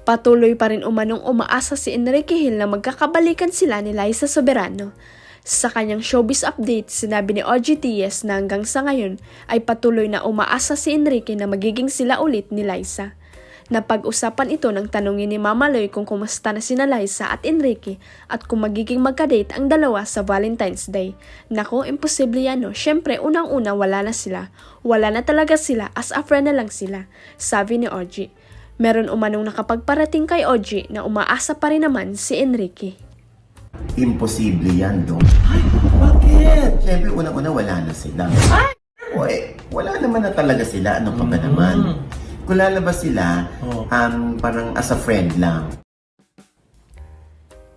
Patuloy pa rin umanong umaasa si Enrique Hill na magkakabalikan sila ni Liza Soberano. Sa kanyang showbiz update, sinabi ni OG Diaz na hanggang sa ngayon ay patuloy na umaasa si Enrique na magiging sila ulit ni Liza. Napag-usapan ito nang tanungin ni Mama Loy kung kumusta na sina Liza at Enrique at kung magiging magka-date ang dalawa sa Valentine's Day. Nako, imposible yan no. Syempre, unang-una wala na sila. Wala na talaga sila, as a friend na lang sila, sabi ni OG. Meron umanong nakapagparating kay OG na umaasa pa rin naman si Enrique. Imposible yan, no? Ay, bakit? Siyempre, unang-una wala na sila. Ay! Uy, wala naman na talaga sila. Ano pa ba naman? Kung lalabas sila, parang as a friend lang.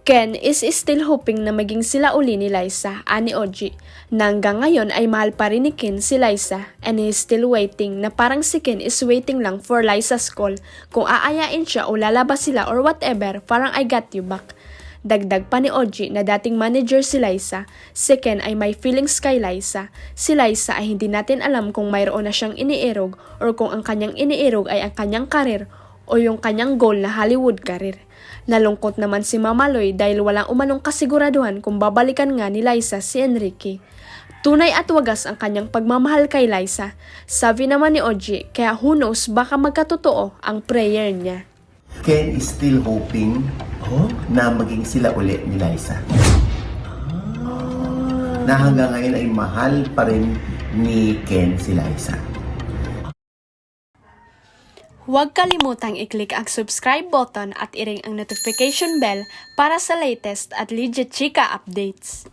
Ken is still hoping na maging sila uli ni Liza, ani OG, na hanggang ngayon ay mahal pa rin ni Ken si Liza and he is still waiting na parang si Ken is waiting lang for Liza's call kung aayain siya o lalabas sila or whatever, parang I got you back. Dagdag pa ni OG na dating manager si Liza, si Ken ay may feelings kay Liza. Si Liza ay hindi natin alam kung mayroon na siyang iniirog or kung ang kanyang iniirog ay ang kanyang karir o yung kanyang goal na Hollywood career. Nalungkot naman si Mama Loy dahil walang umanong kasiguraduhan kung babalikan nga ni Liza si Enrique. Tunay at wagas ang kanyang pagmamahal kay Liza. Sabi naman ni OG, kaya who knows baka magkatotoo ang prayer niya. Ken is still hoping na maging sila ulit ni Liza. Na hanggang ngayon ay mahal pa rin ni Ken si Liza. Huwag kalimutang i-click ang subscribe button at i-ring ang notification bell para sa latest at legit chika updates.